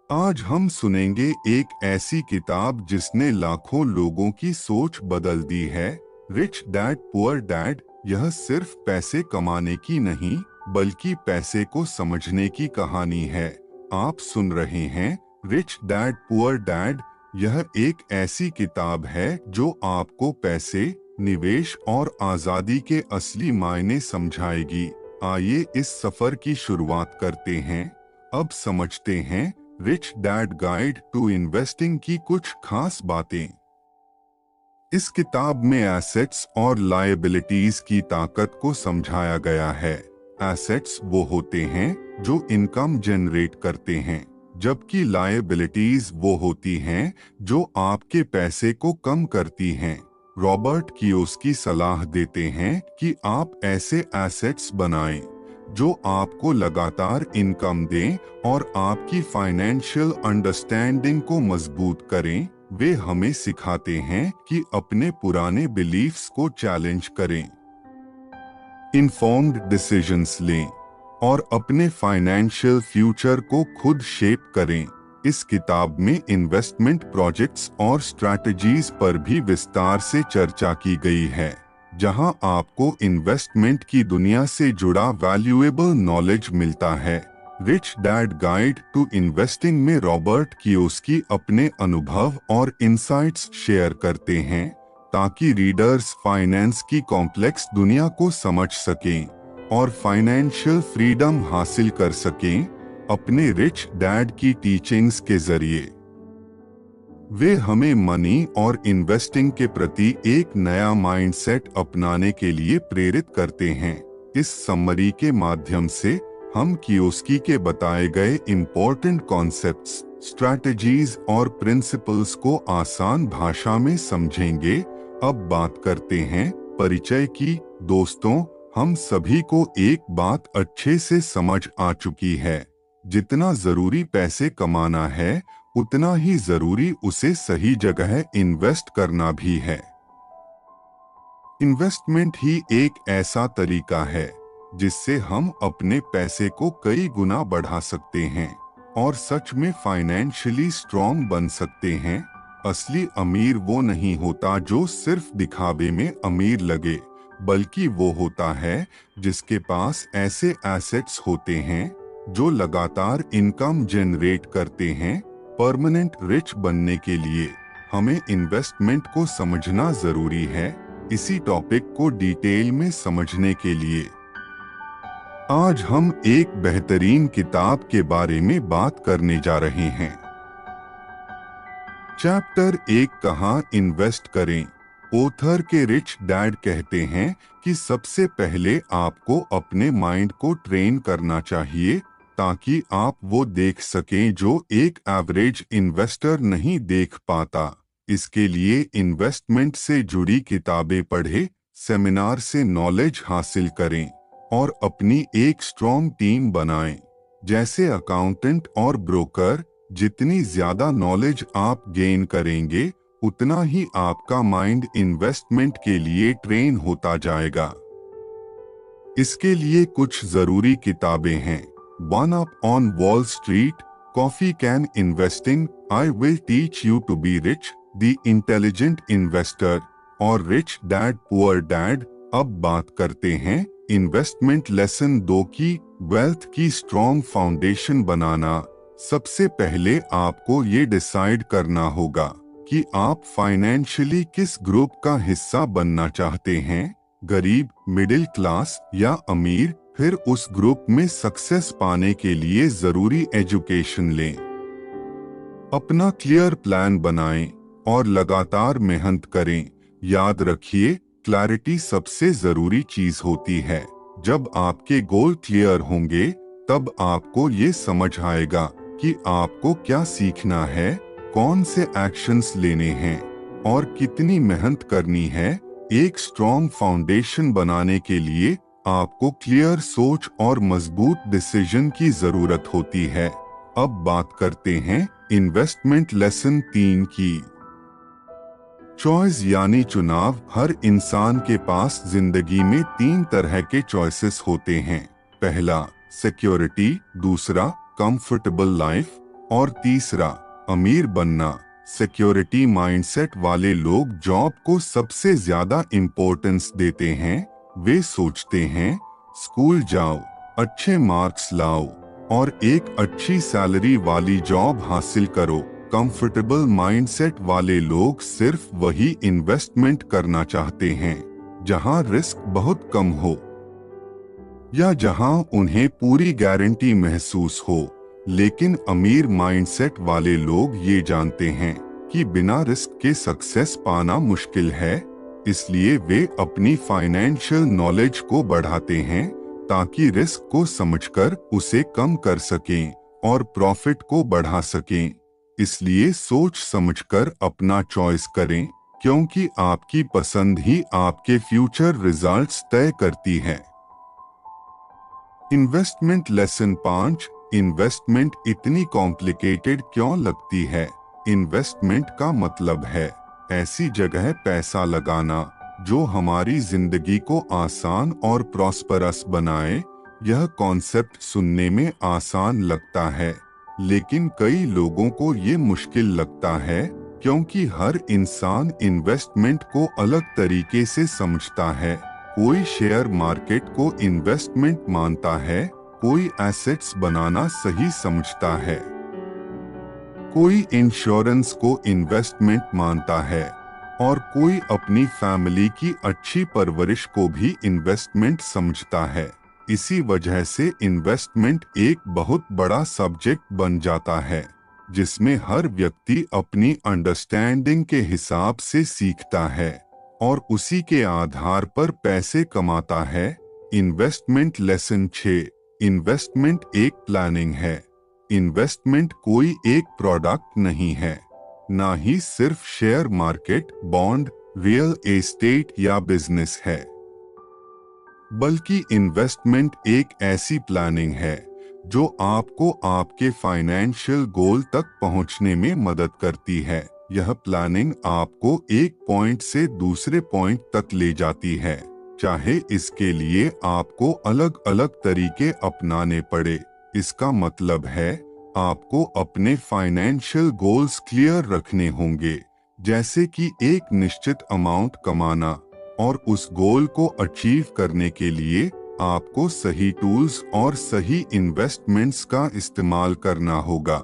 आज हम सुनेंगे एक ऐसी किताब जिसने लाखों लोगों की सोच बदल दी है। Rich dad poor dad. यह सिर्फ पैसे कमाने की नहीं, बल्कि पैसे को समझने की कहानी है। आप सुन रहे हैं रिच डैड पुअर डैड। यह एक ऐसी किताब है जो आपको पैसे, निवेश और आजादी के असली मायने समझाएगी। आइए इस सफर की शुरुआत करते हैं। अब समझते हैं rich dad guide to investing की कुछ खास बातें। इस किताब में एसेट्स और लायबिलिटीज की ताकत को समझाया गया है। एसेट्स वो होते हैं जो इनकम जनरेट करते हैं, जबकि लायबिलिटीज वो होती हैं जो आपके पैसे को कम करती हैं। रॉबर्ट कियोसाकी सलाह देते हैं कि आप ऐसे एसेट्स बनाएं जो आपको लगातार इनकम दें और आपकी फाइनेंशियल अंडरस्टैंडिंग को मजबूत करें। वे हमें सिखाते हैं कि अपने पुराने बिलीफ्स को चैलेंज करें, इन्फॉर्म्ड डिसीजंस लें और अपने फाइनेंशियल फ्यूचर को खुद शेप करें। इस किताब में इन्वेस्टमेंट प्रोजेक्ट्स और स्ट्रैटेजीज पर भी विस्तार से चर्चा की गई है, जहां आपको इन्वेस्टमेंट की दुनिया से जुड़ा वैल्यूएबल नॉलेज मिलता है। Rich dad guide to investing में रॉबर्ट कियोसाकी अपने अनुभव और इंसाइट्स शेयर करते हैं, ताकि रीडर्स फाइनेंस की कॉम्प्लेक्स दुनिया को समझ सकें और फाइनेंशियल फ्रीडम हासिल कर सकें अपने रिच डैड की टीचिंग्स के जरिए। वे हमें मनी और इन्वेस्टिंग के प्रति एक नया माइंडसेट अपनाने के लिए प्रेरित करते हैं। इस समरी के माध्यम से हम कियोसाकी के बताए गए इम्पोर्टेंट कॉन्सेप्ट्स, स्ट्रैटेजीज और प्रिंसिपल्स को आसान भाषा में समझेंगे। अब बात करते हैं परिचय की। दोस्तों, हम सभी को एक बात अच्छे से समझ आ चुकी है, जितना जरूरी पैसे कमाना है, उतना ही जरूरी उसे सही जगह इन्वेस्ट करना भी है। इन्वेस्टमेंट ही एक ऐसा तरीका है जिससे हम अपने पैसे को कई गुना बढ़ा सकते हैं और सच में फाइनेंशियली स्ट्रॉन्ग बन सकते हैं। असली अमीर वो नहीं होता जो सिर्फ दिखावे में अमीर लगे, बल्कि वो होता है जिसके पास ऐसे एसेट्स होते हैं जो लगातार इनकम जनरेट करते हैं। परमानेंट रिच बनने के लिए हमें इन्वेस्टमेंट को समझना जरूरी है। इसी टॉपिक को डिटेल में समझने के लिए आज हम एक बेहतरीन किताब के बारे में बात करने जा रहे हैं। चैप्टर 1, कहाँ इन्वेस्ट करें। ऑथर के रिच डैड कहते हैं कि सबसे पहले आपको अपने माइंड को ट्रेन करना चाहिए, ताकि आप वो देख सकें जो एक एवरेज इन्वेस्टर नहीं देख पाता। इसके लिए इन्वेस्टमेंट से जुड़ी किताबें पढ़ें, सेमिनार से नॉलेज हासिल करें और अपनी एक स्ट्रॉन्ग टीम बनाएं, जैसे अकाउंटेंट और ब्रोकर। जितनी ज्यादा नॉलेज आप गेन करेंगे, उतना ही आपका माइंड इन्वेस्टमेंट के लिए ट्रेन होता जाएगा। इसके लिए कुछ जरूरी किताबें हैं। One up on Wall Street, coffee can investing, I will teach you to be rich, the intelligent investor और रिच डैड पुअर डैड। अब बात करते हैं इन्वेस्टमेंट लेसन 2 की, वेल्थ की स्ट्रॉन्ग फाउंडेशन बनाना। सबसे पहले आपको ये डिसाइड करना होगा कि आप फाइनेंशियली किस ग्रुप का हिस्सा बनना चाहते हैं, गरीब, मिडिल क्लास या अमीर। फिर उस ग्रुप में सक्सेस पाने के लिए जरूरी एजुकेशन लें, अपना क्लियर प्लान बनाएं और लगातार मेहनत करें। याद रखिए, क्लैरिटी सबसे जरूरी चीज होती है। जब आपके गोल क्लियर होंगे, तब आपको ये समझ आएगा कि आपको क्या सीखना है, कौन से एक्शंस लेने हैं और कितनी मेहनत करनी है। एक स्ट्रॉन्ग फाउंडेशन बनाने के लिए आपको क्लियर सोच और मजबूत डिसीजन की जरूरत होती है। अब बात करते हैं इन्वेस्टमेंट लेसन 3 की। चॉइस यानी चुनाव। हर इंसान के पास जिंदगी में 3 तरह के चॉइसेस होते हैं। पहला, सिक्योरिटी। दूसरा, कंफर्टेबल लाइफ और तीसरा, अमीर बनना। सिक्योरिटी माइंडसेट वाले लोग जॉब को सबसे ज्यादा इम्पोर्टेंस देते हैं। वे सोचते हैं स्कूल जाओ, अच्छे मार्क्स लाओ और एक अच्छी सैलरी वाली जॉब हासिल करो। कंफर्टेबल माइंडसेट वाले लोग सिर्फ वही इन्वेस्टमेंट करना चाहते हैं जहां रिस्क बहुत कम हो या जहां उन्हें पूरी गारंटी महसूस हो। लेकिन अमीर माइंडसेट वाले लोग ये जानते हैं कि बिना रिस्क के सक्सेस पाना मुश्किल है, इसलिए वे अपनी फाइनेंशियल नॉलेज को बढ़ाते हैं ताकि रिस्क को समझकर उसे कम कर सकें और प्रॉफिट को बढ़ा सकें। इसलिए सोच समझकर अपना चॉइस करें, क्योंकि आपकी पसंद ही आपके फ्यूचर रिजल्ट्स तय करती है। Investment lesson 5। इन्वेस्टमेंट इतनी कॉम्प्लिकेटेड क्यों लगती है? इन्वेस्टमेंट का मतलब है ऐसी जगह पैसा लगाना जो हमारी जिंदगी को आसान और प्रॉस्परस बनाए। यह कॉन्सेप्ट सुनने में आसान लगता है, लेकिन कई लोगों को ये मुश्किल लगता है क्योंकि हर इंसान इन्वेस्टमेंट को अलग तरीके से समझता है। कोई शेयर मार्केट को इन्वेस्टमेंट मानता है, कोई एसेट्स बनाना सही समझता है, कोई इंश्योरेंस को इन्वेस्टमेंट मानता है और कोई अपनी फैमिली की अच्छी परवरिश को भी इन्वेस्टमेंट समझता है। इसी वजह से इन्वेस्टमेंट एक बहुत बड़ा सब्जेक्ट बन जाता है जिसमें हर व्यक्ति अपनी अंडरस्टैंडिंग के हिसाब से सीखता है और उसी के आधार पर पैसे कमाता है। Investment lesson 6। इन्वेस्टमेंट एक प्लानिंग है। इन्वेस्टमेंट कोई एक प्रोडक्ट नहीं है, ना ही सिर्फ share market, bond, real estate या बिजनेस है, बल्कि इन्वेस्टमेंट एक ऐसी प्लानिंग है जो आपको आपके फाइनेंशियल गोल तक पहुंचने में मदद करती है। यह प्लानिंग आपको एक पॉइंट से दूसरे पॉइंट तक ले जाती है, चाहे इसके लिए आपको अलग अलग तरीके अपनाने पड़े। इसका मतलब है आपको अपने फाइनेंशियल गोल्स क्लियर रखने होंगे, जैसे कि एक निश्चित अमाउंट कमाना, और उस गोल को अचीव करने के लिए आपको सही टूल्स और सही इन्वेस्टमेंट्स का इस्तेमाल करना होगा।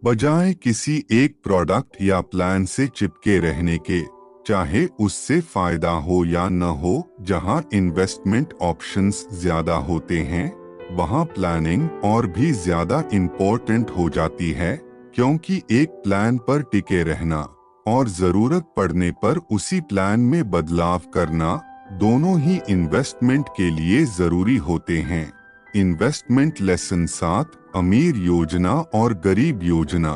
बजाय किसी एक प्रोडक्ट या प्लान से चिपके रहने के, चाहे उससे फायदा हो या न हो, जहां इन्वेस्टमेंट ऑप्शंस ज्यादा होते हैं वहां प्लानिंग और भी ज्यादा इम्पोर्टेंट हो जाती है, क्योंकि एक प्लान पर टिके रहना और जरूरत पड़ने पर उसी प्लान में बदलाव करना दोनों ही इन्वेस्टमेंट के लिए जरूरी होते हैं। Investment lesson 7। अमीर योजना और गरीब योजना।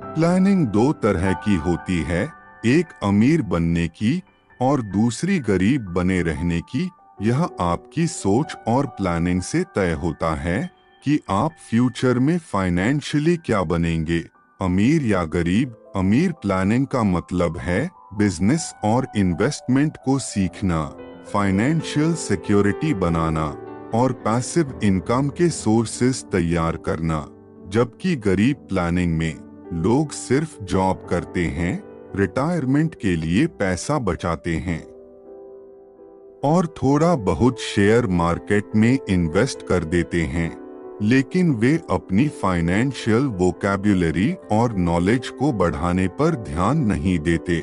प्लानिंग दो तरह की होती है, एक अमीर बनने की और दूसरी गरीब बने रहने की। यह आपकी सोच और प्लानिंग से तय होता है कि आप फ्यूचर में फाइनेंशियली क्या बनेंगे, अमीर या गरीब। अमीर प्लानिंग का मतलब है बिजनेस और इन्वेस्टमेंट को सीखना, फाइनेंशियल सिक्योरिटी बनाना और पैसिव इनकम के सोर्सेस तैयार करना, जबकि गरीब प्लानिंग में लोग सिर्फ जॉब करते हैं, रिटायरमेंट के लिए पैसा बचाते हैं और थोड़ा बहुत शेयर मार्केट में इन्वेस्ट कर देते हैं, लेकिन वे अपनी फाइनेंशियल वोकैब्युलरी और नॉलेज को बढ़ाने पर ध्यान नहीं देते।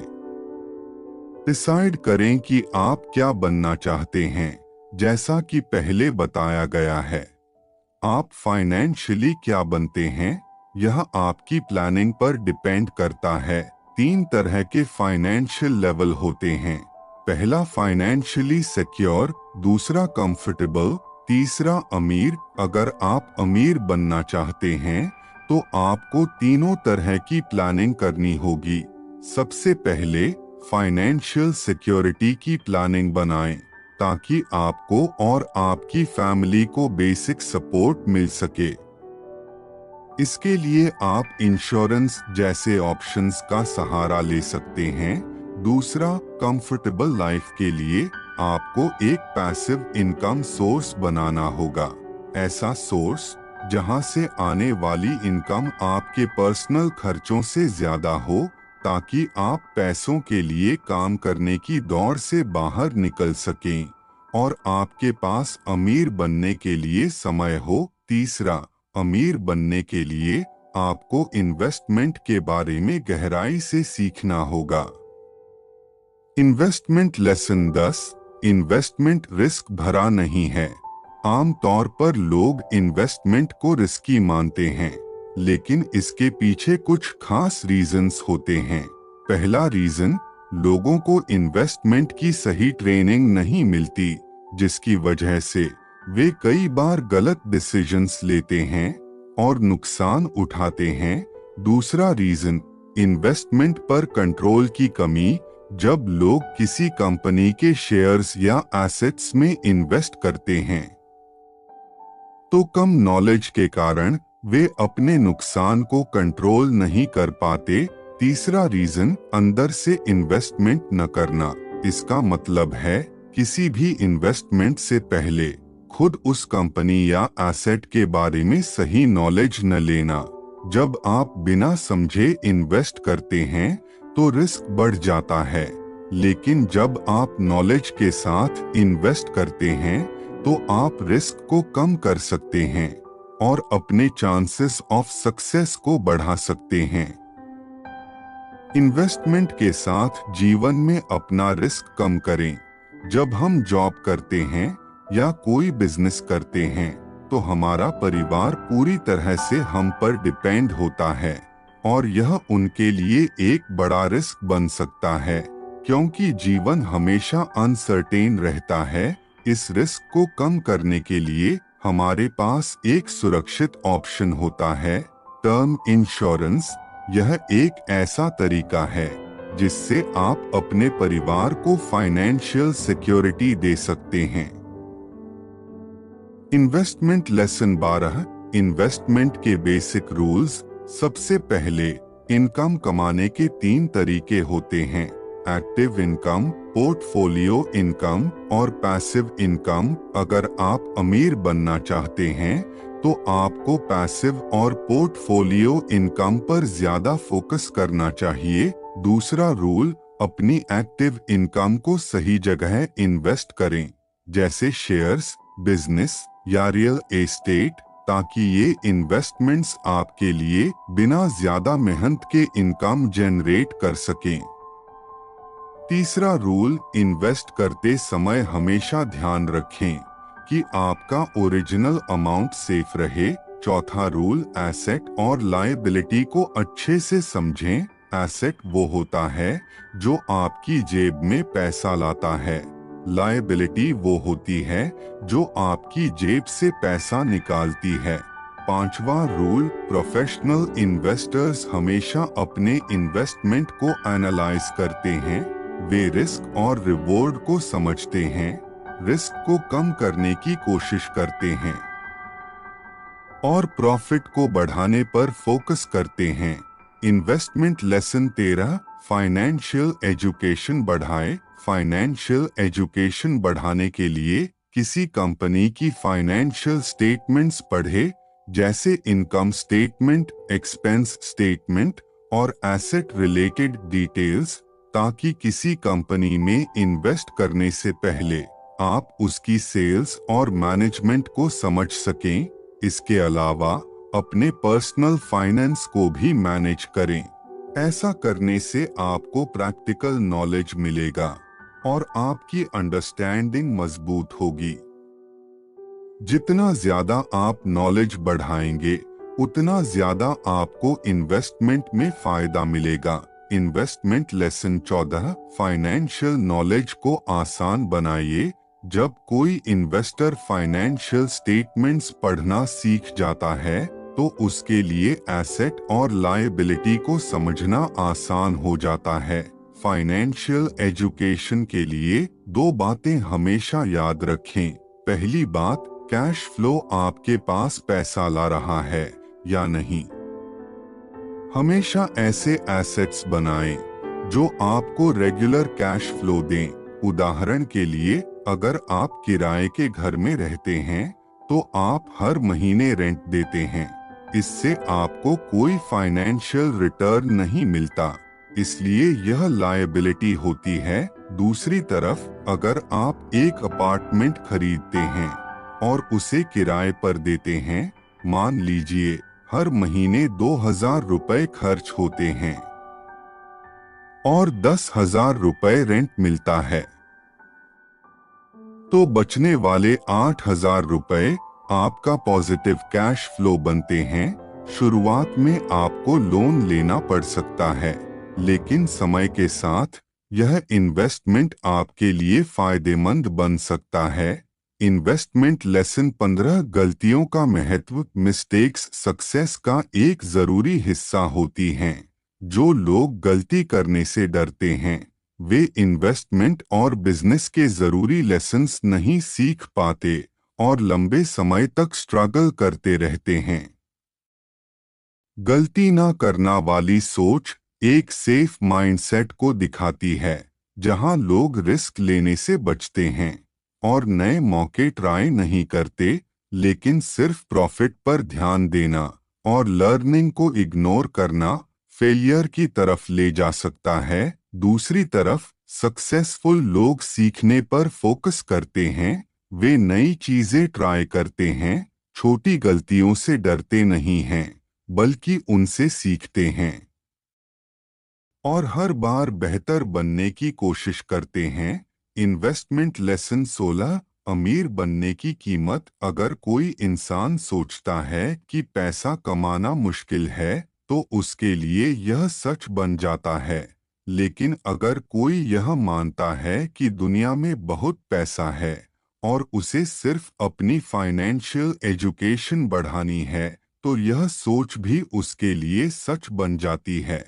डिसाइड करें कि आप क्या बनना चाहते हैं। जैसा कि पहले बताया गया है, आप फाइनेंशियली क्या बनते हैं यह आपकी प्लानिंग पर डिपेंड करता है। 3 तरह के फाइनेंशियल लेवल होते हैं। पहला फाइनेंशियली सिक्योर, दूसरा कंफर्टेबल, तीसरा अमीर। अगर आप अमीर बनना चाहते हैं तो आपको तीनों तरह की प्लानिंग करनी होगी। सबसे पहले फाइनेंशियल सिक्योरिटी की प्लानिंग बनाएं ताकि आपको और आपकी फैमिली को बेसिक सपोर्ट मिल सके। इसके लिए आप इंश्योरेंस जैसे ऑप्शंस का सहारा ले सकते हैं। दूसरा, कंफर्टेबल लाइफ के लिए आपको एक पैसिव इनकम सोर्स बनाना होगा। ऐसा सोर्स जहां से आने वाली इनकम आपके पर्सनल खर्चों से ज्यादा हो, ताकि आप पैसों के लिए काम करने की दौड़ से बाहर निकल सकें और आपके पास अमीर बनने के लिए समय हो। तीसरा, अमीर बनने के लिए आपको इन्वेस्टमेंट के बारे में गहराई से सीखना होगा। Investment lesson 10। इन्वेस्टमेंट रिस्क भरा नहीं है। आमतौर पर लोग इन्वेस्टमेंट को रिस्की मानते हैं, लेकिन इसके पीछे कुछ खास रीजंस होते हैं। पहला रीजन, लोगों को इन्वेस्टमेंट की सही ट्रेनिंग नहीं मिलती, जिसकी वजह से वे कई बार गलत डिसीजंस लेते हैं और नुकसान उठाते हैं। दूसरा रीजन, इन्वेस्टमेंट पर कंट्रोल की कमी। जब लोग किसी कंपनी के शेयर्स या एसेट्स में इन्वेस्ट करते हैं, तो कम नॉलेज के कारण वे अपने नुकसान को कंट्रोल नहीं कर पाते। तीसरा रीजन, अंदर से इन्वेस्टमेंट न करना। इसका मतलब है किसी भी इन्वेस्टमेंट से पहले खुद उस कंपनी या एसेट के बारे में सही नॉलेज न लेना। जब आप बिना समझे इन्वेस्ट करते हैं तो रिस्क बढ़ जाता है, लेकिन जब आप नॉलेज के साथ इन्वेस्ट करते हैं तो आप रिस्क को कम कर सकते हैं और अपने चांसेस ऑफ सक्सेस को बढ़ा सकते हैं। इन्वेस्टमेंट के साथ जीवन में अपना रिस्क कम करें। जब हम जॉब करते हैं या कोई बिजनेस करते हैं तो हमारा परिवार पूरी तरह से हम पर डिपेंड होता है और यह उनके लिए एक बड़ा रिस्क बन सकता है, क्योंकि जीवन हमेशा अनसर्टेन रहता है। इस रिस्क को कम करने के लिए हमारे पास एक सुरक्षित ऑप्शन होता है, टर्म इंश्योरेंस। यह एक ऐसा तरीका है जिससे आप अपने परिवार को फाइनेंशियल सिक्योरिटी दे सकते हैं। Investment lesson 12। इन्वेस्टमेंट के बेसिक रूल्स। सबसे पहले, इनकम कमाने के 3 तरीके होते हैं, एक्टिव इनकम, पोर्टफोलियो इनकम और पैसिव इनकम। अगर आप अमीर बनना चाहते हैं तो आपको पैसिव और पोर्टफोलियो इनकम पर ज्यादा फोकस करना चाहिए। दूसरा रूल, अपनी एक्टिव इनकम को सही जगह इन्वेस्ट करें, जैसे शेयर्स, बिजनेस या रियल एस्टेट, ताकि ये इन्वेस्टमेंट्स आपके लिए बिना ज्यादा मेहनत के इनकम जनरेट कर सकें। तीसरा रूल, इन्वेस्ट करते समय हमेशा ध्यान रखें कि आपका ओरिजिनल अमाउंट सेफ रहे। चौथा रूल, एसेट और लायबिलिटी को अच्छे से समझें। एसेट वो होता है जो आपकी जेब में पैसा लाता है, लायबिलिटी वो होती है जो आपकी जेब से पैसा निकालती है। पांचवा रूल, प्रोफेशनल इन्वेस्टर्स हमेशा अपने इन्वेस्टमेंट को एनालाइज करते हैं। वे रिस्क और रिवॉर्ड को समझते हैं, रिस्क को कम करने की कोशिश करते हैं और प्रॉफिट को बढ़ाने पर फोकस करते हैं। Investment lesson 13। फाइनेंशियल एजुकेशन बढ़ाएं। फाइनेंशियल एजुकेशन बढ़ाने के लिए किसी कंपनी की फाइनेंशियल स्टेटमेंट्स पढ़े, जैसे इनकम स्टेटमेंट, एक्सपेंस स्टेटमेंट और एसेट रिलेटेड डिटेल्स, ताकि किसी कंपनी में इन्वेस्ट करने से पहले आप उसकी सेल्स और मैनेजमेंट को समझ सकें। इसके अलावा अपने पर्सनल फाइनेंस को भी मैनेज करें। ऐसा करने से आपको प्रैक्टिकल नॉलेज मिलेगा और आपकी अंडरस्टैंडिंग मजबूत होगी। जितना ज्यादा आप नॉलेज बढ़ाएंगे, उतना ज्यादा आपको इन्वेस्टमेंट में फायदा मिलेगा। Investment lesson 14। फाइनेंशियल नॉलेज को आसान बनाइए। जब कोई इन्वेस्टर फाइनेंशियल स्टेटमेंट्स पढ़ना सीख जाता है तो उसके लिए एसेट और लायबिलिटी को समझना आसान हो जाता है। फाइनेंशियल एजुकेशन के लिए 2 बातें हमेशा याद रखें। पहली बात, कैश फ्लो आपके पास पैसा ला रहा है या नहीं। हमेशा ऐसे एसेट्स बनाएं जो आपको रेगुलर कैश फ्लो दें। उदाहरण के लिए, अगर आप किराए के घर में रहते हैं तो आप हर महीने रेंट देते हैं। इससे आपको कोई फाइनेंशियल रिटर्न नहीं मिलता, इसलिए यह लायबिलिटी होती है। दूसरी तरफ अगर आप एक अपार्टमेंट खरीदते हैं और उसे किराए पर देते हैं, मान लीजिए हर महीने 2,000 रुपए खर्च होते हैं और 10,000 रुपए रेंट मिलता है, तो बचने वाले 8,000 रुपए आपका पॉजिटिव कैश फ्लो बनते हैं। शुरुआत में आपको लोन लेना पड़ सकता है, लेकिन समय के साथ यह इन्वेस्टमेंट आपके लिए फायदेमंद बन सकता है। इन्वेस्टमेंट लेसन 15 गलतियों का महत्व। मिस्टेक्स सक्सेस का एक जरूरी हिस्सा होती हैं। जो लोग गलती करने से डरते हैं वे इन्वेस्टमेंट और बिजनेस के जरूरी लेसन्स नहीं सीख पाते और लंबे समय तक स्ट्रगल करते रहते हैं। गलती न करना वाली सोच एक सेफ माइंडसेट को दिखाती है, जहां लोग रिस्क लेने से बचते हैं और नए मौके ट्राई नहीं करते, लेकिन सिर्फ प्रॉफिट पर ध्यान देना और लर्निंग को इग्नोर करना फेलियर की तरफ ले जा सकता है। दूसरी तरफ सक्सेसफुल लोग सीखने पर फोकस करते हैं। वे नई चीजें ट्राई करते हैं, छोटी गलतियों से डरते नहीं हैं, बल्कि उनसे सीखते हैं और हर बार बेहतर बनने की कोशिश करते हैं। Investment lesson 16। अमीर बनने की कीमत। अगर कोई इंसान सोचता है कि पैसा कमाना मुश्किल है, तो उसके लिए यह सच बन जाता है। लेकिन अगर कोई यह मानता है कि दुनिया में बहुत पैसा है और उसे सिर्फ अपनी फाइनेंशियल एजुकेशन बढ़ानी है, तो यह सोच भी उसके लिए सच बन जाती है।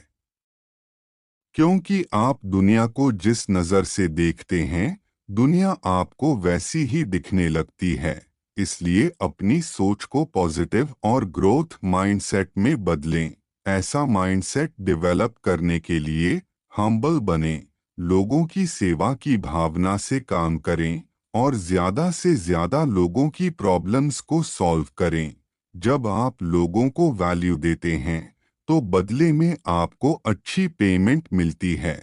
क्योंकि आप दुनिया को जिस नज़र से देखते हैं, दुनिया आपको वैसी ही दिखने लगती है। इसलिए अपनी सोच को पॉजिटिव और ग्रोथ माइंडसेट में बदलें। ऐसा माइंडसेट डेवलप करने के लिए हम्बल बने, लोगों की सेवा की भावना से काम करें और ज़्यादा से ज़्यादा लोगों की प्रॉब्लम्स को सॉल्व करें। जब आप लोगों को वैल्यू देते हैं, तो बदले में आपको अच्छी पेमेंट मिलती है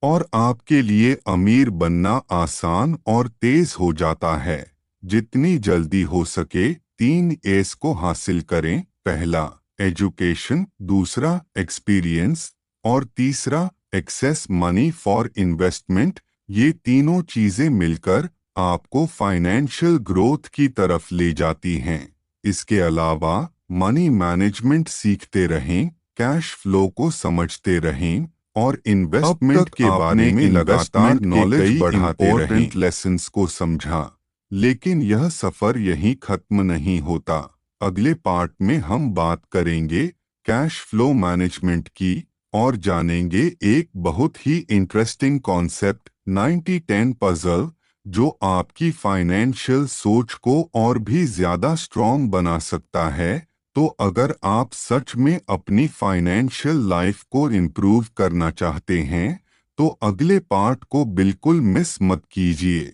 और आपके लिए अमीर बनना आसान और तेज हो जाता है। जितनी जल्दी हो सके 3 एस को हासिल करें। पहला एजुकेशन, दूसरा एक्सपीरियंस और तीसरा एक्सेस मनी फॉर इन्वेस्टमेंट। ये तीनों चीजें मिलकर आपको फाइनेंशियल ग्रोथ की तरफ ले जाती हैं। इसके अलावा मनी मैनेजमेंट सीखते रहें, कैश फ्लो को समझते रहें और इन्वेस्टमेंट के बारे में लगातार नॉलेज बढ़ाते रहें। लेसन्स को समझा, लेकिन यह सफर यहीं खत्म नहीं होता। अगले पार्ट में हम बात करेंगे कैश फ्लो मैनेजमेंट की और जानेंगे एक बहुत ही इंटरेस्टिंग कॉन्सेप्ट 90-10 पजल, जो आपकी फाइनेंशियल सोच को और भी ज्यादा स्ट्रॉन्ग बना सकता है। तो अगर आप सच में अपनी फाइनेंशियल लाइफ को इम्प्रूव करना चाहते हैं, तो अगले पार्ट को बिल्कुल मिस मत कीजिए।